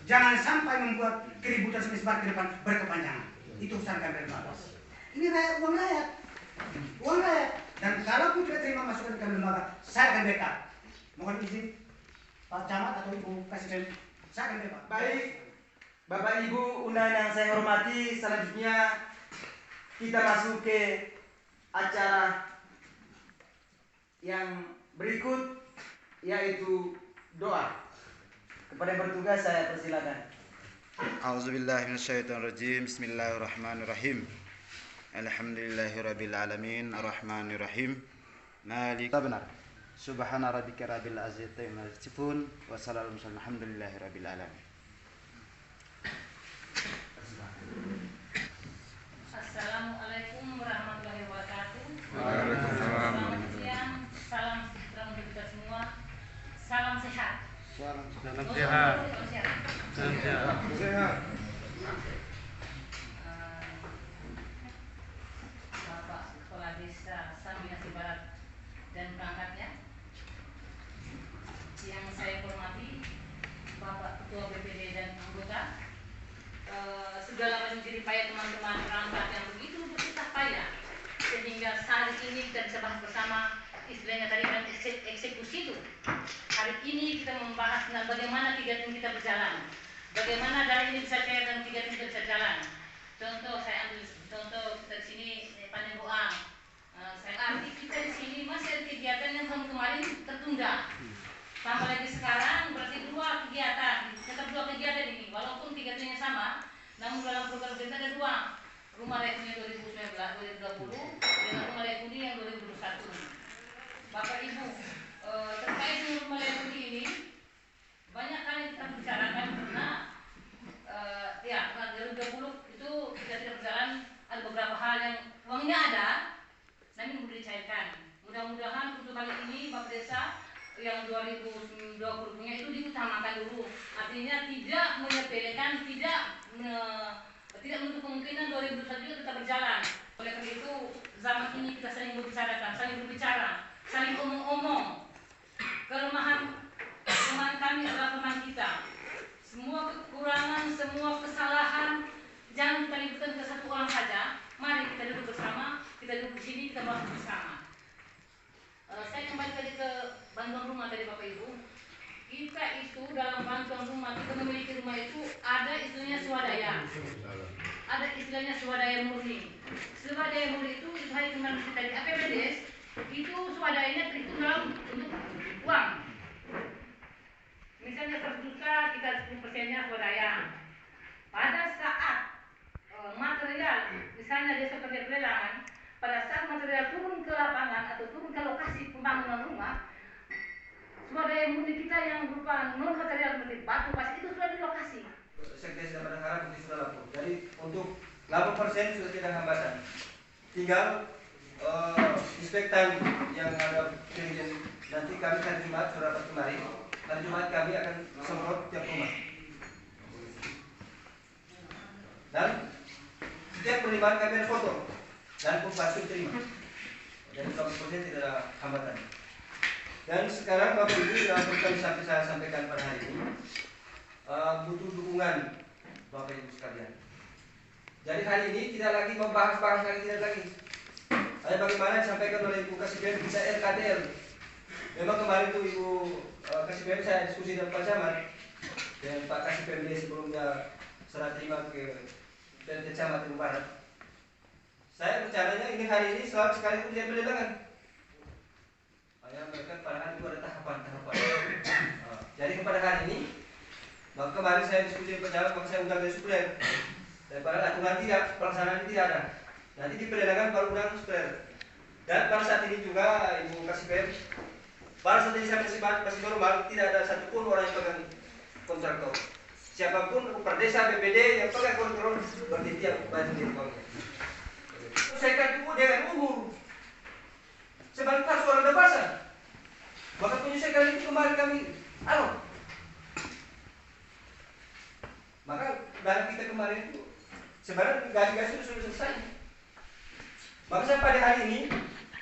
Jangan sampai membuat keributan semisbar ke depan berkepanjangan. Itu urusan kami lembaga. Ini rakyat, uang rakyat. Uang rakyat. Dan kalau pun tidak terima masukan kami lembaga, saya akan backup. Mohon izin Pak Camat atau Ibu Presiden, saya akan backup. Baik, Bapak Ibu undangan yang saya hormati, selanjutnya kita masuk ke acara yang berikut, yaitu doa. Kepada yang bertugas saya persilakan. A'udzubillahi minasyaitonirrajim. Bismillahirrahmanirrahim. Alhamdulillahirabbil alamin, arrahmanirrahim. Malik benar. Subhana rabbika rabbil izzati amma yasifun wa salamun alhamdulillahirabbil alamin. Assalamualaikum warahmatullahi wabarakatuh. Waalaikumsalam. Selamat siang, salam sejahtera untuk kita semua. Salam sehat. Salam sehat. Salam Sehat. Bapak Kepala Desa Saminasi Barat dan perangkatnya, yang saya hormati Bapak Ketua BPD dan anggota, segala macam jerih payah teman-teman perangkat yang begitu bersusah payah sehingga saat ini kita bisa bahas bersama, istilahnya tadi kan eksekusi itu. Hari ini kita membahas tentang bagaimana kegiatan kita berjalan, bagaimana dari ini bisa cair dan kegiatan kita bisa jalan. Contoh saya ambil contoh dari sini panen boang. Saya arti kita di sini masih ada kegiatan yang kemarin tertunda. Tambah lagi sekarang berarti dua kegiatan, tetap dua kegiatan ini, walaupun kegiatannya sama, namun dalam program kita ada dua, rumah layak huni 2019-2020 dengan rumah layak huni yang 2021. Bapak Ibu, terkait dengan rumah layak huni ini banyak kali kita bicarakan karena ya 2020 itu kita tidak berjalan, ada beberapa hal yang uangnya ada, namun belum dicairkan. Mudah-mudahan untuk kali ini Bapak Desa yang 2020 punya itu diutamakan dulu, artinya tidak menyepelekan, tidak menutup kemungkinan 2021 juga tetap berjalan. Oleh karena itu zaman ini kita sering berbicarakan, saling berbicara, saling omong-omong. Kelemahan kami adalah kelemahan kita. Semua kekurangan, semua kesalahan jangan kita libatkan ke satu orang saja. Mari kita duduk bersama, kita duduk di sini, kita bahas bersama. Saya kembali tadi ke bantuan rumah tadi Bapak Ibu. Kita itu dalam bantuan rumah, kita memiliki rumah itu ada istilahnya swadaya. Ada istilahnya swadaya murni. Swadaya murni itu hari kemarin kita di APBDes itu swadayanya terhitung dalam untuk uang. Misalnya 100 juta, kita 10%-nya swadaya. Pada saat material, misalnya desa kerja pelelangan, pada saat material turun ke lapangan atau turun ke lokasi pembangunan rumah, swadaya murni kita yang berupa non material seperti batu pasir itu sudah di lokasi. Sekdes dan Madangkara mungkin sudah lapor. Jadi untuk 8% sudah tidak hambatan. Tinggal inspektan yang ada kejadian nanti kami hari Jumat sudah rapat kemarin. Hari Jumat kami akan semprot tiap rumah. Dan setiap penerimaan kami ada foto dan pasti terima. Jadi 100% tidak ada hambatan. Dan sekarang Bapak Ibu yang kami saya sampaikan pada hari ini butuh dukungan Bapak Ibu sekalian. Jadi hari ini tidak lagi membahas lagi, tidak lagi. Bagaimana disampaikan oleh Ibu Kasibien bisa RKDL. Memang kemarin tuh Ibu Kasibien saya diskusi dengan Pak Camat dan Pak Kasibien sebelumnya serah terima ke PT Camat Ibu Barat. Saya rencananya ini hari ini selalu sekali pun dia pelelangan. Mereka pada hari itu ada tahapan-tahapan. Jadi kepada hari ini, maka kemarin saya diskusi dengan pejabat, maka saya undang dari supplier. Daripada aturan tidak, pelaksanaan tidak ada. Nanti di pelelangan baru undang supplier. Dan pada saat ini juga Ibu Kasibien, pada saat ini saya masih normal, tidak ada satupun orang yang pegang kontraktor. Siapapun per desa BPD yang pegang kontraktor berarti dia banjir uangnya. Saya kan dengan umur. Sebentar suara udah basah. Maka penyelesaian itu kemarin kami maka barang kita kemarin itu sebenarnya gaji sudah selesai. Maka saya pada hari ini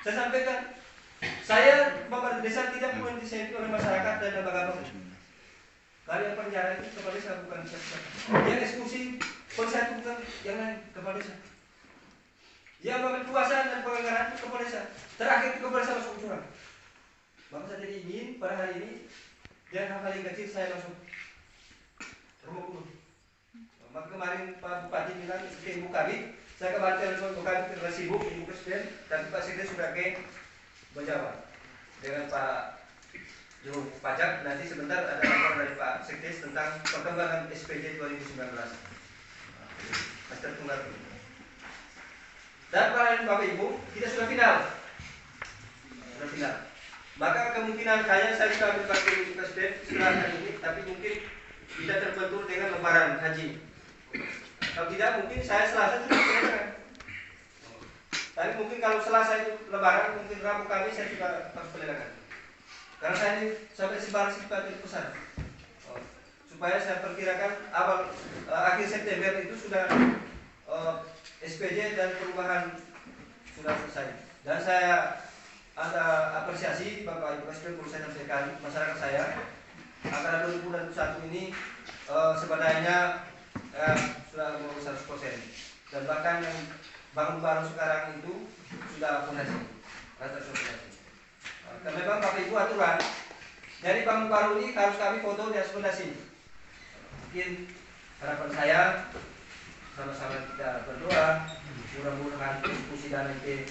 saya sampaikan, saya Bapak Desa tidak perlu disayangkan oleh masyarakat dan lembaga. Kalau yang penjara itu kepala desa bukan siapa-siapa. Yang eksekusi polisi itu bukan yang lain, kepala desa. Yang mengambil kuasa dan penganggaran itu kepala desa. Terakhir itu kepala desa masuk curang. Maka saya jadi ingin pada hari ini dan hal-hal yang kecil saya langsung rumah dulu. Maka kemarin Pak Bupati bilang ke Ibu Kabit, saya kemarin telepon Ibu Kabit karena sibuk, Ibu Presiden, tapi Pak Sekdes sudah menjawab dengan Pak Juru Pajak. Nanti sebentar ada laporan dari Pak Sekdes tentang perkembangan SPJ 2019. Master Tunggal. Dan para Bapak Ibu, kita sudah final. Sudah final. Maka kemungkinan saya bisa ambil Pak Presiden setelah hari ini, tapi mungkin kita terbentur dengan lebaran haji. Kalau tidak, mungkin saya Selasa sudah selesai. Tapi mungkin kalau Selasa itu lebaran, mungkin Rabu Kamis saya juga harus pelelangan. Karena saya ini sampai sebar pesan supaya saya perkirakan akhir September itu sudah SPJ dan perubahan sudah selesai. Dan saya ada apresiasi Bapak Ibu Presiden perlu saya sampaikan masyarakat saya anggaran 2021 ini sebenarnya sudah mau 100%, dan bahkan yang bangun baru sekarang itu sudah fondasi. Karena memang Bapak Ibu aturan dari bangun baru ini harus kami foto di atas fondasi. Mungkin harapan saya sama-sama kita berdoa mudah-mudahan diskusi dan itu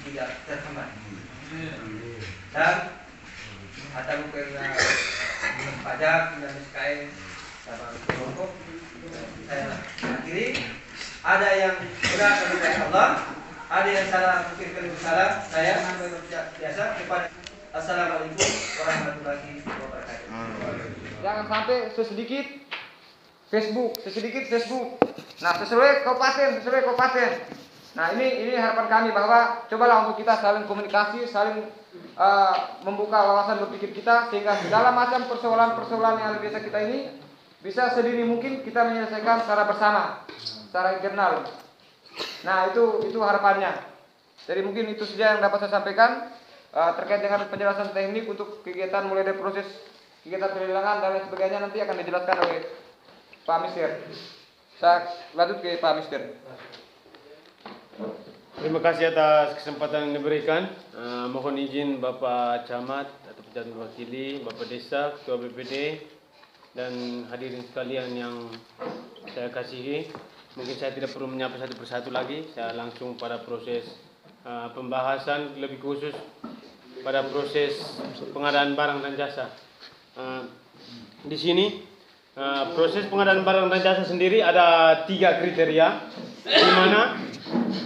tidak terhambat. Dan atau mungkin pajak dan SKM sama kelompok saya akhiri. Ada yang benar dari Allah, ada yang salah mungkin kalian salah. Saya biasa kepada Assalamualaikum warahmatullahi wabarakatuh. Jangan sampai sesedikit Facebook. Nah, sesuai kabupaten. Nah, ini harapan kami bahwa cobalah untuk kita saling komunikasi, saling membuka wawasan berpikir kita, sehingga segala macam persoalan yang biasa kita ini bisa sedini mungkin kita menyelesaikan secara bersama, secara internal. Nah, itu harapannya. Jadi mungkin itu saja yang dapat saya sampaikan terkait dengan penjelasan teknik untuk kegiatan mulai dari proses kegiatan pelelangan dan lain sebagainya nanti akan dijelaskan oleh Pak Mister. Saya lanjut ke Pak Mister. Terima kasih atas kesempatan yang diberikan. Mohon izin Bapak Camat atau pejabat mewakili, Bapak Desa, Ketua BPD, dan hadirin sekalian yang saya kasihi. Mungkin saya tidak perlu menyapa satu persatu lagi. Saya langsung pada proses pembahasan, lebih khusus pada proses pengadaan barang dan jasa. Di sini proses pengadaan barang dan jasa sendiri ada 3 kriteria, di mana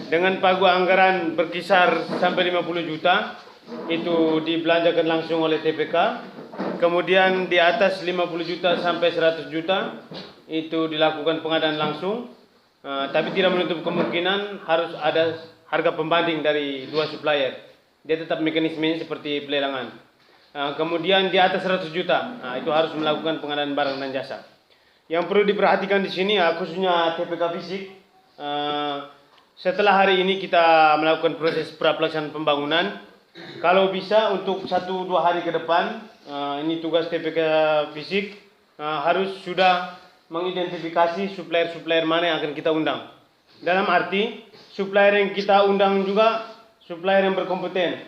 dengan pagu anggaran berkisar sampai 50 juta itu dibelanjakan langsung oleh TPK. Kemudian di atas 50 juta sampai 100 juta itu dilakukan pengadaan langsung, tapi tidak menutup kemungkinan harus ada harga pembanding dari 2 supplier. Dia tetap mekanismenya seperti pelelangan. Kemudian di atas 100 juta, itu harus melakukan pengadaan barang dan jasa. Yang perlu diperhatikan di sini khususnya TPK fisik. Setelah hari ini kita melakukan proses pra-pelaksanaan pembangunan, kalau bisa untuk 1-2 hari ke depan, ini tugas TPK fisik harus sudah mengidentifikasi supplier-supplier mana yang akan kita undang. Dalam arti supplier yang kita undang juga supplier yang berkompeten.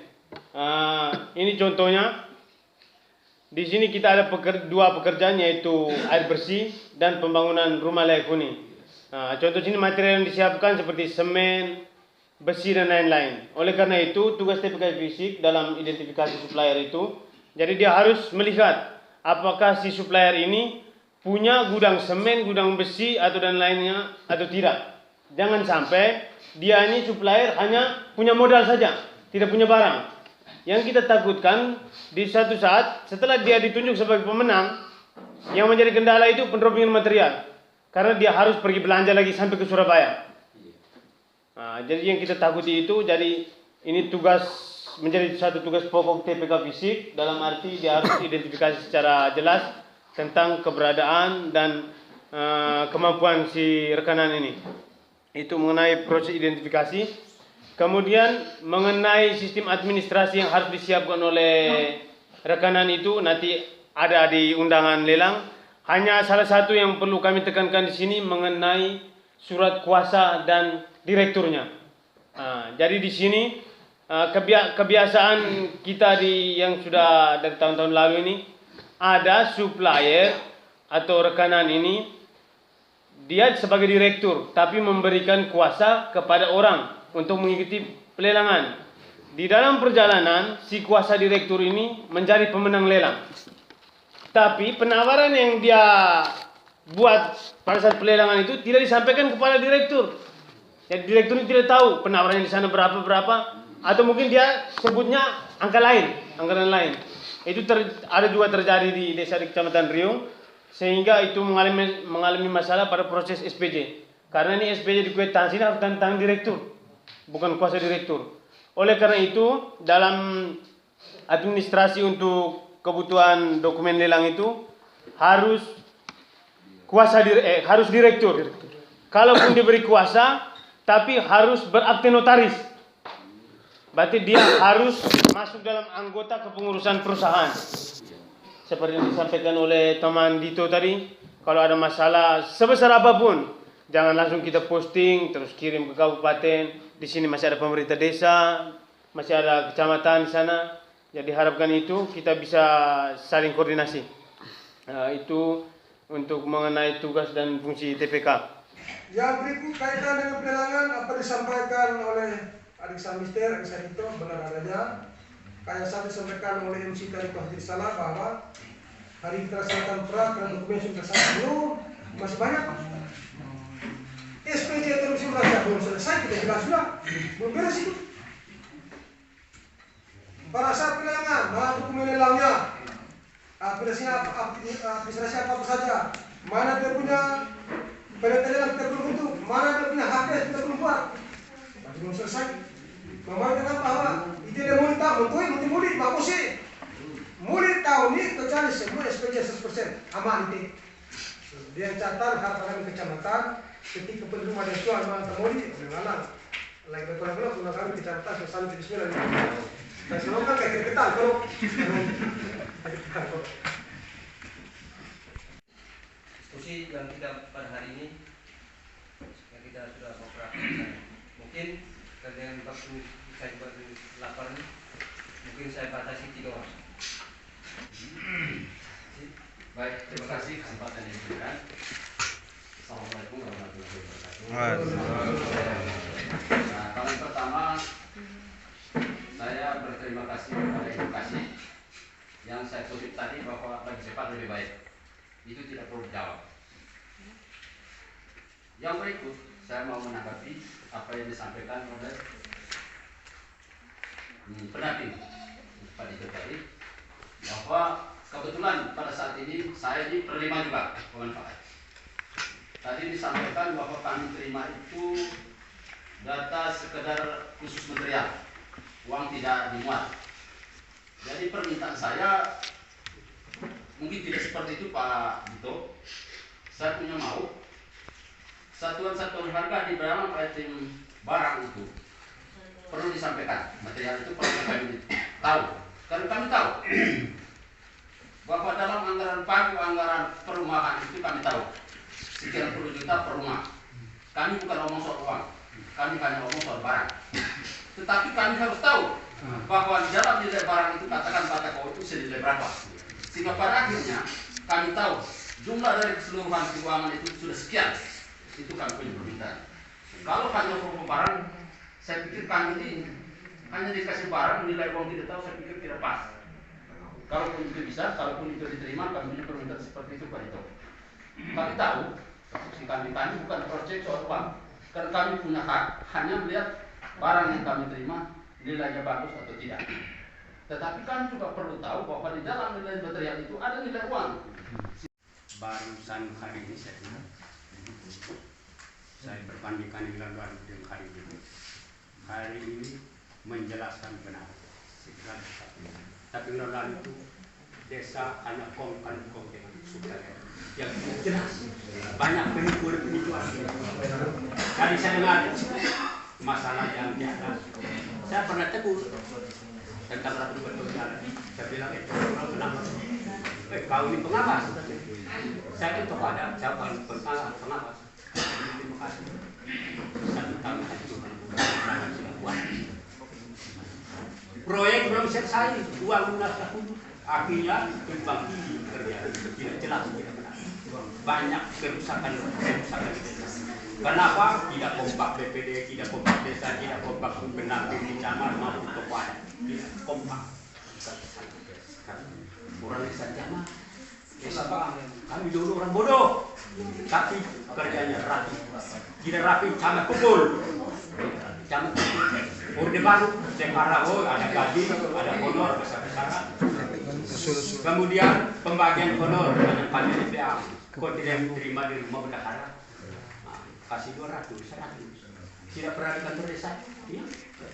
Ini contohnya. Di sini kita ada 2 pekerjaan, yaitu air bersih dan pembangunan rumah layak huni. Contoh sini material yang disiapkan seperti semen, besi dan lain-lain. Oleh karena itu tugas TPK fisik dalam identifikasi supplier itu, jadi dia harus melihat apakah si supplier ini punya gudang semen, gudang besi atau dan lainnya atau tidak. Jangan sampai dia ini supplier hanya punya modal saja, tidak punya barang. Yang kita takutkan di satu saat setelah dia ditunjuk sebagai pemenang, yang menjadi kendala itu pendropingan material. Karena dia harus pergi belanja lagi sampai ke Surabaya. Jadi yang kita takuti itu, jadi ini menjadi satu tugas pokok TPK fisik, dalam arti dia harus identifikasi secara jelas tentang keberadaan dan kemampuan si rekanan ini. Itu mengenai proses identifikasi. Kemudian mengenai sistem administrasi yang harus disiapkan oleh rekanan itu nanti ada di undangan lelang. Hanya salah satu yang perlu kami tekankan di sini mengenai surat kuasa dan direkturnya. Jadi di sini kebiasaan kita yang sudah dari tahun-tahun lalu ini, ada supplier atau rekanan ini dia sebagai direktur tapi memberikan kuasa kepada orang untuk mengikuti pelelangan. Di dalam perjalanan si kuasa direktur ini menjadi pemenang lelang. Tapi penawaran yang dia buat pada saat pelelangan itu tidak disampaikan kepada direktur. Jadi direktur ini tidak tahu penawarannya di sana berapa, atau mungkin dia sebutnya anggaran lain. Itu ada juga terjadi di desa di Kecamatan Riung, sehingga itu mengalami masalah pada proses SPJ. Karena ini SPJ di kwitansi harus tentang direktur, bukan kuasa direktur. Oleh karena itu, dalam administrasi untuk kebutuhan dokumen lelang itu harus harus direktur. Kalaupun diberi kuasa, tapi harus berakte notaris. Berarti dia harus masuk dalam anggota kepengurusan perusahaan. Seperti yang disampaikan oleh teman Dito tadi, kalau ada masalah sebesar apapun, jangan langsung kita posting terus kirim ke kabupaten. Di sini masih ada pemerintah desa, masih ada kecamatan di sana. Jadi harapkan itu kita bisa saling koordinasi. Itu untuk mengenai tugas dan fungsi TPK. Yang berikut kaitan dengan pelelangan apa disampaikan oleh adik saya Mister, adik saya Dito, benar adanya. Kayak saya disampaikan oleh MC tadi kalau tidak salah bahwa hari kita laksanakan pra dan dokumen sudah selesai, masih banyak. SPJ terus belum selesai, kita jelas sudah, belum beres itu. Pada saat pelelangan, mana dokumen lelangnya, administrasi apa saja, mana dia punya penelitian kita belum bentuk, mana dia punya hak kita belum buat, masih belum selesai. Memastikan bahwa ide murid tahu, murid bagus sih, murid tahu ni kecuali semua SPJ 100% aman ini. Dia catat harapan kecamatan, ketika penerima dan jual mana murid, mengalang. Lagi berapa kami kecamatan selesai di Bismillah. Dan semua kan kayak ketal kalau diskusi yang kita pada hari ini yang kita sudah mempraktikkan, mungkin dengan waktu saya buat lapar ini, mungkin saya batasi 3 orang. Baik, terima kasih kesempatan yang diberikan. Assalamualaikum warahmatullahi wabarakatuh. Nah, kali pertama saya berterima kasih kepada edukasi yang saya kutip tadi bahwa lebih cepat lebih baik. Itu tidak perlu dijawab. Yang berikut saya mau menanggapi apa yang disampaikan oleh pendamping Pak Dito tadi, bahwa kebetulan pada saat ini saya ini penerima juga pemanfaat. Tadi disampaikan bahwa kami terima itu data sekedar khusus material, uang tidak dimuat. Jadi permintaan saya mungkin tidak seperti itu Pak Dito. Saya punya mau satuan-satuan harga di dalam item barang itu perlu disampaikan. Material itu perlu kami tahu. Karena kami tahu bahwa dalam anggaran pagu, anggaran perumahan itu kami tahu sekian puluh juta per rumah. Kami bukan ngomong soal uang, kami hanya ngomong soal barang. Tetapi kami harus tahu bahwa di dalam nilai barang itu katakan bata kau itu senilai berapa, sehingga pada akhirnya kami tahu jumlah dari keseluruhan keuangan itu sudah sekian. Itu kami punya permintaan. Kalau hanya untuk barang, saya pikir kami ini hanya dikasih barang nilai uang tidak tahu, saya pikir tidak pas. Kalaupun itu bisa, kalaupun itu diterima, kami punya permintaan seperti itu Pak Dito. Kami tahu, kami bukan proyek soal uang, karena kami punya hak hanya melihat barang yang kami terima nilainya bagus atau tidak. Tetapi kami juga perlu tahu bahwa di dalam nilai material itu ada nilai uang. Barusan hari ini saya berbandingkan dengan baru dengan hari ini. Hari ini menjelaskan benar segala sesuatu. Tapi lalu itu desa hanya kongkan sudah yang jelas banyak penipuan. Tadi saya dengar masalah yang di atas. Saya pernah tegur tentang ratu berjalan. Saya bilang itu kenapa? kau ini pengawas. Saya itu kepada siapa pengawas. Terima kasih. 1 tahun sudah buat. Proyek belum selesai, uang lunas dahulu. Akhirnya dibagi kerja tidak jelas, tidak benar. Banyak kerusakan. Kenapa? Tidak kompak BPD, tidak kompak desa, tidak kompak pendamping di camat maupun kepada, tidak kompak. Orang desa camat, desa bang, kami dulu orang bodoh, tapi kerjanya rapi, tidak rapi camat kumpul. Camat Orde Baru, sekarang ada gaji, ada honor besar-besaran. Kemudian pembagian honor dengan panjang DPA, kok tidak diterima di rumah bendahara, kasih 200, 100. Tidak pernah di kantor desa, ya,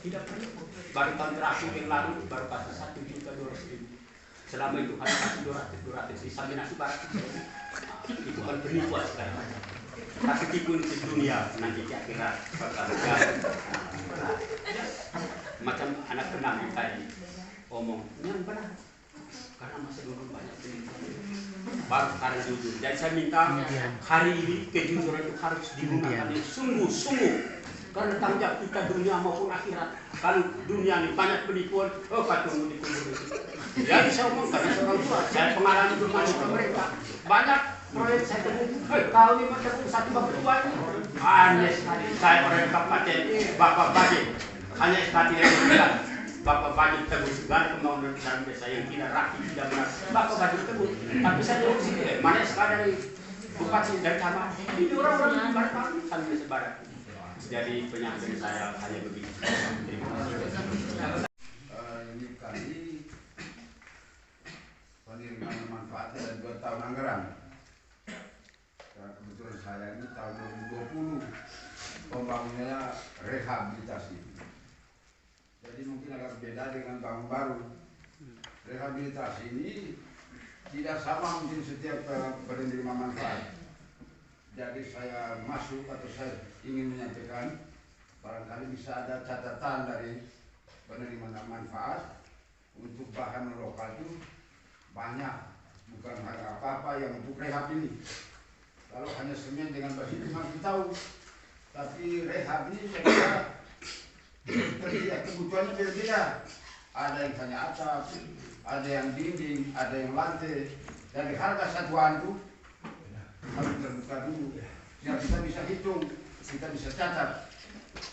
tidak pernah. Baru tahun terakhir yang lalu baru kasih 1.200.000. Selama itu hanya kasih 200, sampai nasi barat. Itu kan penipuan sekali. Tapi tipu di dunia nanti di akhirat macam anak penami tadi omong yang benar karena masih dulu banyak penipuan baru karena jujur. Jadi saya minta hari ini kejujuran itu harus digunakan yang sungguh-sungguh karena tanggung jawab kita dunia maupun akhirat. Kalau dunia ini banyak penipuan, patungmu dikubur itu. Jadi saya omong karena seorang tua, saya pengalaman belum ada pemerintah banyak proyek saya temu, kau ini macam satu bapak tua ini. Aneh sekali, saya orang kabupaten, bapak Bajet, hanya sekali yang bilang, bapak Bajet tebus segala pembangunan dalam desa yang tidak rapi, tidak benar. Bapak Bajet tebus, tapi saya jauh sini, mana sekali dari bupati dari camat, ini orang-orang di barat sampai sebarat. Jadi penyampaian saya hanya begitu. Terima kasih. Ini kali penerimaan manfaat dan 2 tahun anggaran. Kebetulan saya ini tahun 2020 pembangunannya rehabilitasi. Jadi mungkin agak beda dengan bangun baru. Rehabilitasi ini tidak sama mungkin setiap penerima manfaat. Jadi saya masuk atau saya ingin menyampaikan barangkali bisa ada catatan dari penerima manfaat untuk bahan lokal itu banyak, bukan hanya apa-apa yang untuk rehab ini. Kalau hanya semen dengan besi memang kita tahu, tapi rehab ini saya kira kebutuhannya berbeda. Ada yang hanya atap, ada yang dinding, ada yang lantai. Dari harga satuan itu harus terbuka dulu. Ya kita bisa hitung, kita bisa catat.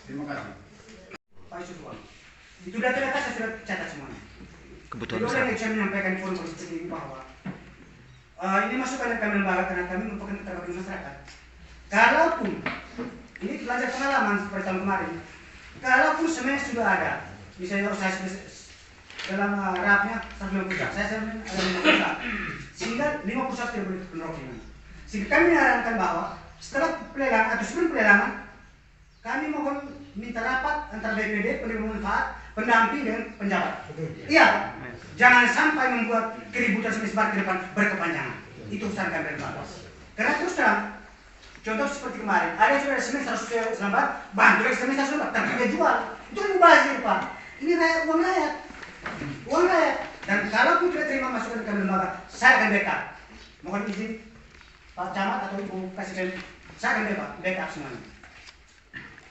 Terima kasih. Pak Yusuf, itu data-data saya sudah catat semuanya. Kebutuhan besar. Yang saya menyampaikan informasi seperti ini bahwa ini masukan yang kami lembaga karena kami merupakan terbaik masyarakat. Kalaupun ini belajar pengalaman seperti tahun kemarin, kalaupun semen sudah ada, misalnya saya dalam rapnya 150 juta, saya semen ada 50 juta, sehingga 50% tidak boleh penerokingan. Sehingga kami menyarankan bahwa setelah pelelangan atau sebelum pelelangan, kami mohon minta rapat antara BPD, penerima manfaat, pendamping dengan penjabat. Iya, jangan sampai membuat keributan semisbar ke depan berkepanjangan. Itu usaha kami dari bawah. Karena terus terang, contoh seperti kemarin, ada yang sudah semen 100 lembar, bantu lagi semen 100 lembar, tapi dia jual. Itu kan mubazir Pak. Ini uang rakyat. Uang rakyat. Dan kalau pun tidak terima masukan kami lembaga, saya akan backup. Mohon izin Pak Camat atau Ibu Presiden, saya akan backup semuanya.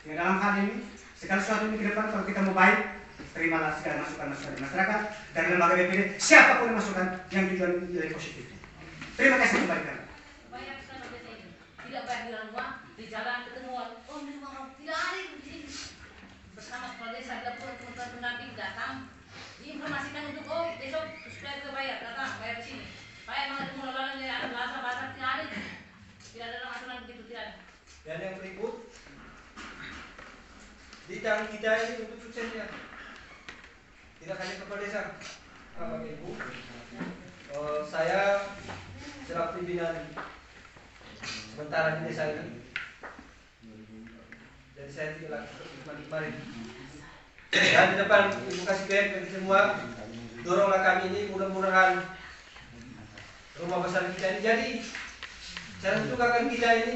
Ya, dalam hal ini, segala sesuatu ini ke depan kalau kita mau baik, terimalah segala masukan-masukan dari masyarakat, dari lembaga BPD, siapapun yang masukan yang tujuan nilai positif. Terima kasih kembali. Banyak sekali biasa ini. Tidak bayar di rumah, di jalan ketemuan. Oh, ini memang tidak ada di sini. Bersama kepala desa, dapur teman-teman pendamping datang, diinformasikan untuk besok supaya ke bayar, datang bayar di sini. Bayar mengenai pengelolaan yang ada bahasa-bahasa tidak ada. Tidak ada dalam aturan begitu, tidak ada. Dan yang berikut, di tangan kita ini untuk suksesnya. Tidak hanya kepala desa, Bapak Ibu. Saya selaku pimpinan sementara di desa ini, jadi saya tidak kemarin. Dan di depan Ibu kasih bagi semua, doronglah kami ini, mudah-mudahan rumah besar kita ini jadi. Cara mensukakan kita ini,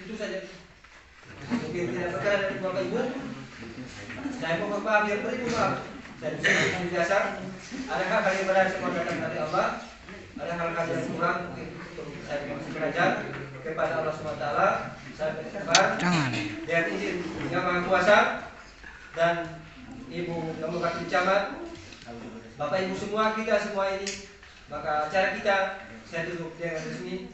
itu saja. Mungkin tidak berkenan dari Bapak Ibu. Saya mohon maaf yang beribu maaf. Dan biasa ada hal yang benar semua datang dari Allah. ada hal-hal yang kurang mungkin saya masih belajar kepada Allah SWT. Saya bersabar dengan izin Yang Maha Kuasa dan Ibu yang Wakil Camat, Bapak Ibu semua, kita semua ini, maka acara kita saya tutup dengan resmi.